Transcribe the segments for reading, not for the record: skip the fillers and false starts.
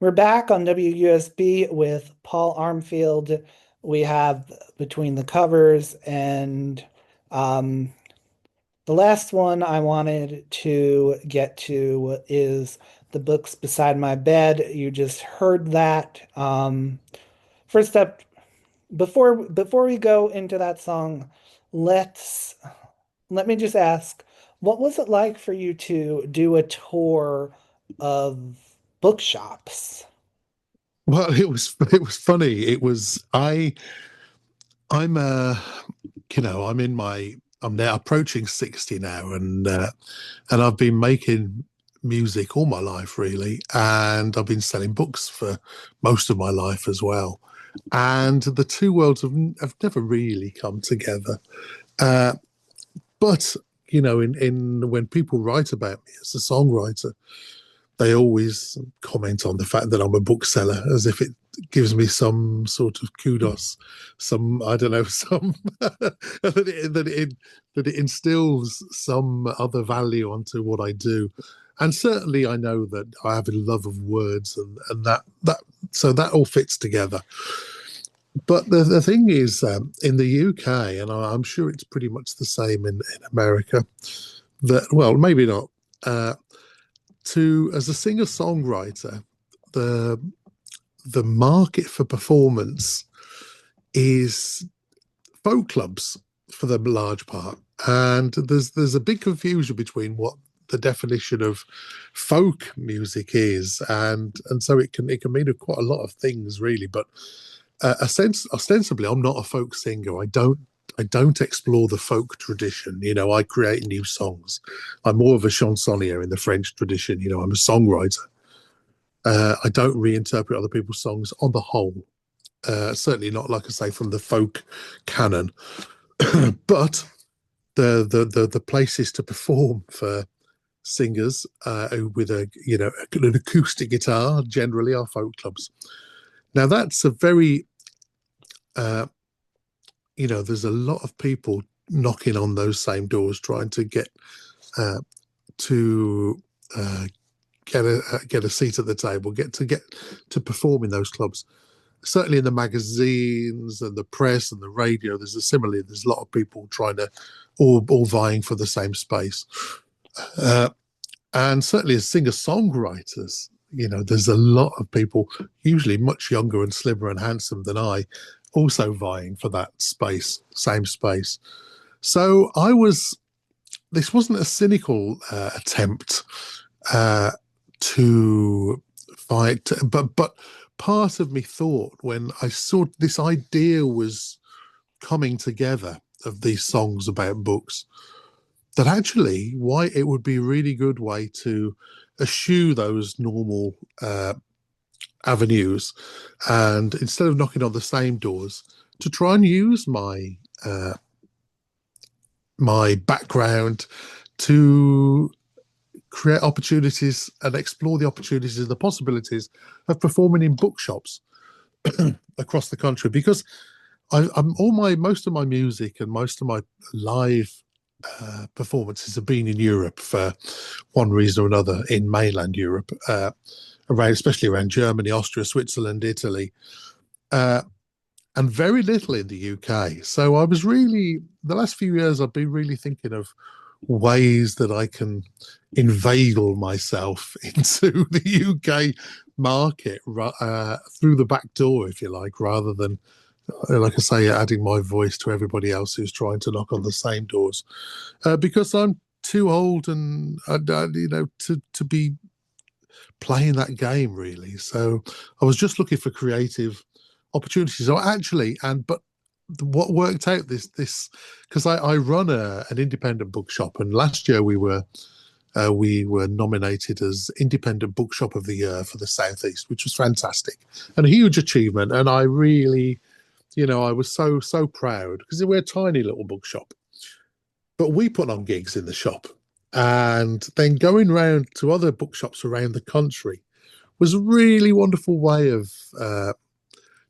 We're back on WUSB with Paul Armfield. We have Between the Covers, and um, the last one I wanted to get to is The Books Beside My Bed. You just heard that. First up, before we go into that song, let's let me just ask, what was it like for you to do a tour of bookshops? Well, it was funny. It was I'm I'm in my I'm now approaching 60 now, and I've been making music all my life really, and I've been selling books for most of my life as well. And the two worlds have never really come together. Uh, but in when people write about me as a songwriter, they always comment on the fact that I'm a bookseller as if it gives me some sort of kudos, some I don't know, some that it instills some other value onto what I do. And certainly I know that I have a love of words, and that so that all fits together. But the thing is, in the UK, and I'm sure it's pretty much the same in America, that, well, maybe not. To As a singer songwriter, the the market for performance is folk clubs for the large part, and there's a big confusion between what the definition of folk music is, and so it can mean quite a lot of things really. But ostensibly, I'm not a folk singer. I don't explore the folk tradition. I create new songs. I'm more of a chansonnier in the French tradition. I'm a songwriter. I don't reinterpret other people's songs on the whole. Certainly not, like I say, from the folk canon. But the places to perform for singers with an acoustic guitar generally are folk clubs. Now that's a very uh, there's a lot of people knocking on those same doors trying to uh, to uh, get a seat at the table, get to perform in those clubs. Certainly in the magazines and the press and the radio, there's a lot of people trying to all vying for the same space. Uh, and certainly as singer songwriters, there's a lot of people, usually much younger and slimmer and handsome than I, also vying for that space, same space. So this wasn't a cynical attempt uh, to fight, but part of me thought when I saw this idea was coming together of these songs about books, that actually why it would be a really good way to eschew those normal avenues, and instead of knocking on the same doors, to try and use uh, my background to create opportunities and explore the opportunities and the possibilities of performing in bookshops across the country. Because I'm all my most of my music and most of my live performances have been in Europe for one reason or another, in mainland Europe, especially around Germany, Austria, Switzerland, Italy, uh, and very little in the UK. So I was really, the last few years, I've been really thinking of ways that I can inveigle myself into the UK market through the back door, if you like, rather than, like I say, adding my voice to everybody else who's trying to knock on the same doors. Because I'm too old and to be playing that game really. So I was just looking for creative opportunities. So actually, and but what worked out this because I run an independent bookshop, and last year we were nominated as Independent Bookshop of the Year for the Southeast, which was fantastic and a huge achievement. And I really, I was so proud because we're a tiny little bookshop, but we put on gigs in the shop, and then going round to other bookshops around the country was a really wonderful way of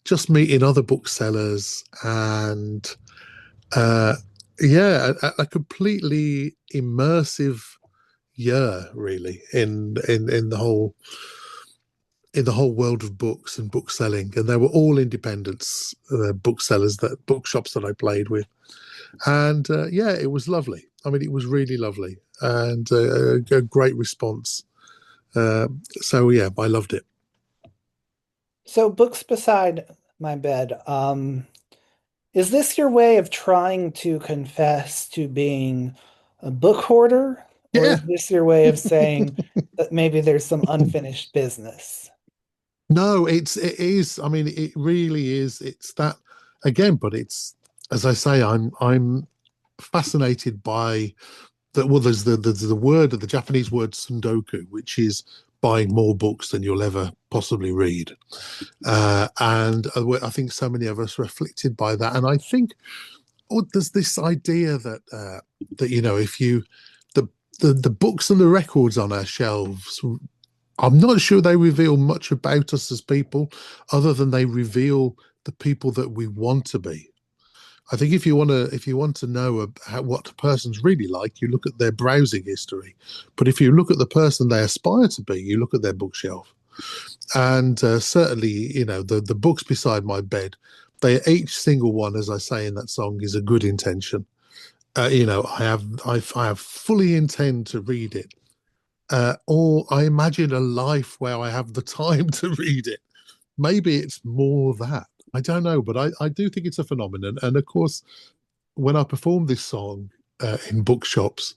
just meeting other booksellers, and uh, yeah, a completely immersive year really in the whole in the whole world of books and book selling, and they were all independents, booksellers, that bookshops that I played with, and yeah, it was lovely. I mean, it was really lovely, and a great response. Uh, so yeah, I loved it. So books beside my bed, is this your way of trying to confess to being a book hoarder, or is Yeah, this your way of saying that maybe there's some unfinished business? no, it is. I mean, it really is. It's that again, but it's as I say, I'm fascinated by that. Well, there's the word, the Japanese word sundoku, which is buying more books than you'll ever possibly read. And I think so many of us are afflicted by that. And I think there's this idea that that if you the, the books and the records on our shelves, I'm not sure they reveal much about us as people, other than they reveal the people that we want to be. I think if you want to know what a person's really like, you look at their browsing history. But if you look at the person they aspire to be, you look at their bookshelf. And certainly, the books beside my bed, they each single one, as I say in that song, is a good intention. I have fully intend to read it, or I imagine a life where I have the time to read it. Maybe it's more that. I don't know, but I do think it's a phenomenon. And of course, when I perform this song in bookshops,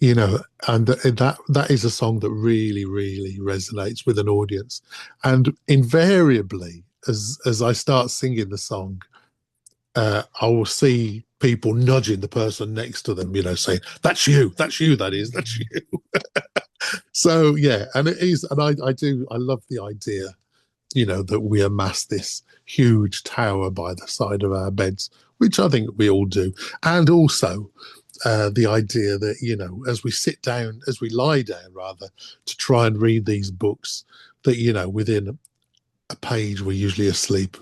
and that is a song that really, really resonates with an audience. And invariably, as I start singing the song, I will see people nudging the person next to them, saying, that's you, that is, that's you. So yeah, and it is, and I love the idea, that we amass this huge tower by the side of our beds, which I think we all do. And also the idea that, as we sit down, as we lie down rather, to try and read these books, that, within a page, we're usually asleep.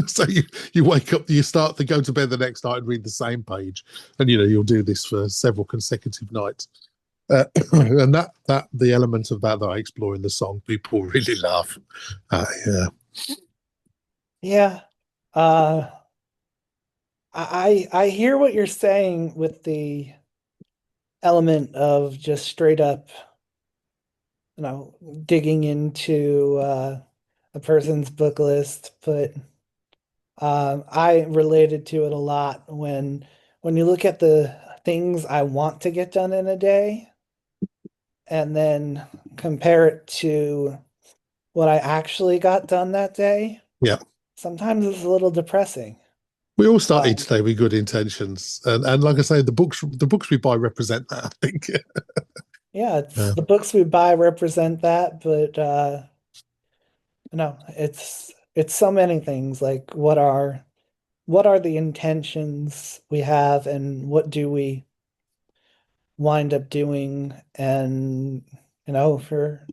So you wake up, you start to go to bed the next night and read the same page. And, you'll do this for several consecutive nights. And that the element of that I explore in the song, people really laugh. Yeah. Yeah. Uh, I hear what you're saying with the element of just straight up, digging into a person's book list, but I related to it a lot when you look at the things I want to get done in a day and then compare it to what I actually got done that day. Yeah. Sometimes it's a little depressing. We all start Um, each day with good intentions, and like I say, the books we buy represent that. I think. yeah, it's Yeah. the books we buy represent that, but no, it's so many things. Like what are the intentions we have and what do we wind up doing? And for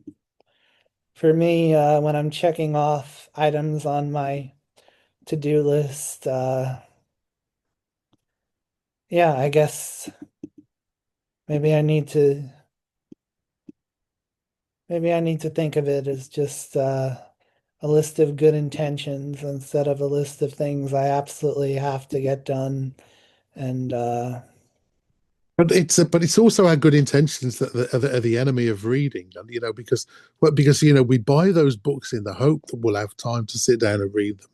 me, when I'm checking off items on my to-do list, yeah, I guess maybe I need to maybe I need to think of it as just a list of good intentions instead of a list of things I absolutely have to get done. And But it's also our good intentions that are the enemy of reading, and because we buy those books in the hope that we'll have time to sit down and read them.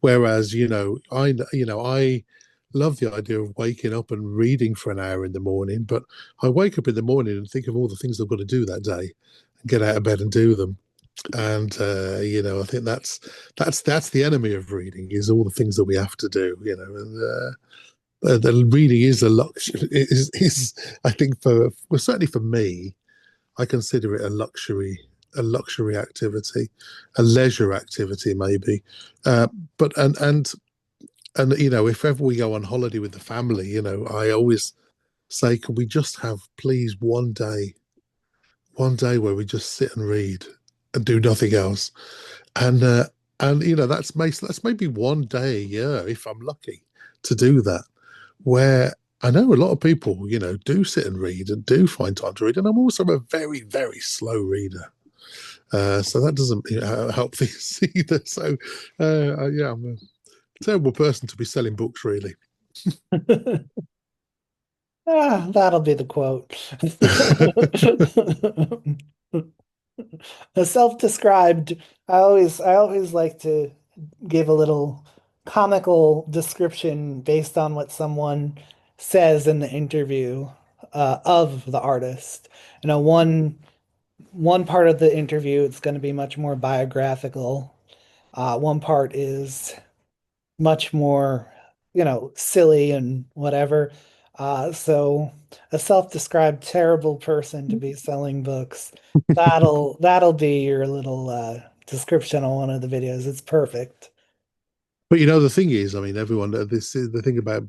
Whereas I love the idea of waking up and reading for an hour in the morning, but I wake up in the morning and think of all the things I've got to do that day, and get out of bed and do them. And I think that's the enemy of reading, is all the things that we have to do. The reading is a luxury. Is I think certainly for me, I consider it a luxury activity, a leisure activity maybe. Uh, but and if ever we go on holiday with the family, I always say, can we just have please one day where we just sit and read and do nothing else, and that's maybe one day a year if I'm lucky to do that, where I know a lot of people, do sit and read and do find time to read. And I'm also a very, very slow reader. So that doesn't help things either. So yeah, I'm a terrible person to be selling books, really. Ah, that'll be the quote. A self-described, I always like to give a little comical description based on what someone says in the interview of the artist. You know, one part of the interview it's going to be much more biographical. One part is much more, silly and whatever. So a self-described terrible person to be selling books. That'll be your little description on one of the videos. It's perfect. But the thing is, I mean, everyone. This is the thing about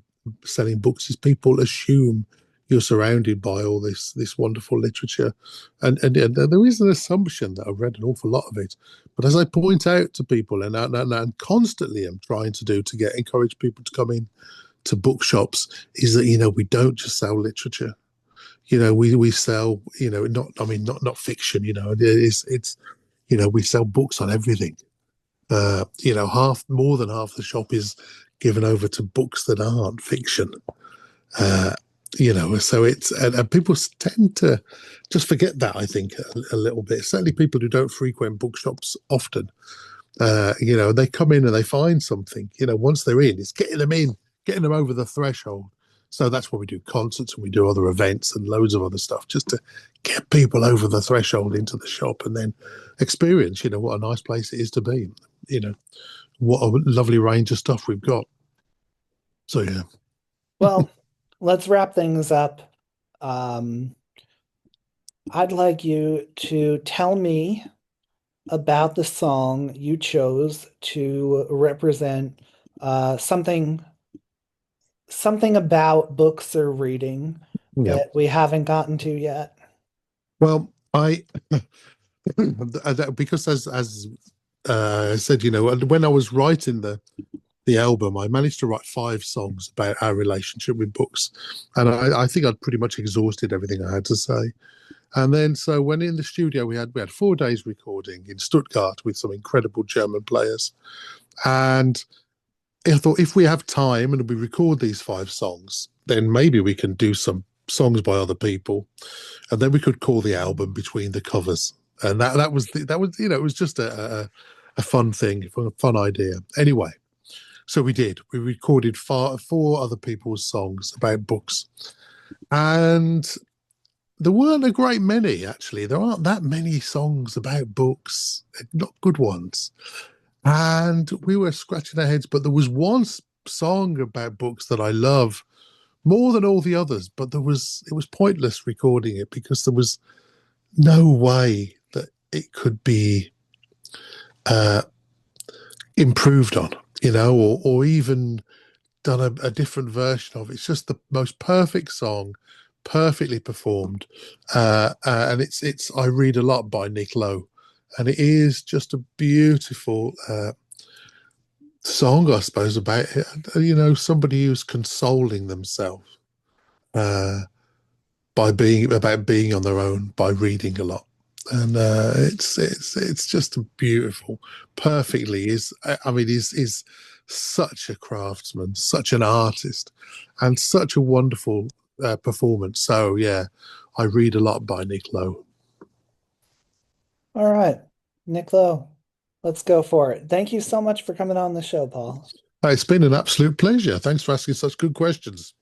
selling books is people assume you're surrounded by all this wonderful literature, and there is an assumption that I've read an awful lot of it. But as I point out to people, and constantly am trying to do to get encourage people to come in to bookshops, is that we don't just sell literature. We sell not I mean not fiction. It's we sell books on everything. Half more than half the shop is given over to books that aren't fiction. Uh, so and people tend to just forget that. I think a little bit. Certainly, people who don't frequent bookshops often. They come in and they find something. Once they're in, it's getting them in, getting them over the threshold. So that's why we do concerts and we do other events and loads of other stuff just to get people over the threshold into the shop and then experience, what a nice place it is to be. You know, what a lovely range of stuff we've got. So yeah. Well, let's wrap things up. Um, I'd like you to tell me about the song you chose to represent something about books or reading Yeah. that we haven't gotten to yet. Well, I because as I said, when I was writing the album, I managed to write 5 songs about our relationship with books, and I think I'd pretty much exhausted everything I had to say. And then, so when in the studio, we had 4 days recording in Stuttgart with some incredible German players, and I thought if we have time and we record these 5 songs, then maybe we can do some songs by other people, and then we could call the album Between the Covers. And that was it was just a fun thing, a fun idea. Anyway, so we did. We recorded 4 other people's songs about books, and there weren't a great many actually. There aren't that many songs about books, not good ones. And we were scratching our heads, but there was one song about books that I love more than all the others. But it was pointless recording it because there was no way that it could be uh, improved on, or even done a different version of. It's just the most perfect song, perfectly performed, and it's I read a lot by Nick Lowe, and it is just a beautiful song, I suppose, about somebody who's consoling themselves uh, by being on their own by reading a lot. And it's just a beautiful, perfectly is. I mean, is such a craftsman, such an artist, and such a wonderful performance. So yeah, I read a lot by Nick Lowe. All right, Nick Lowe, let's go for it. Thank you so much for coming on the show, Paul. It's been an absolute pleasure. Thanks for asking such good questions.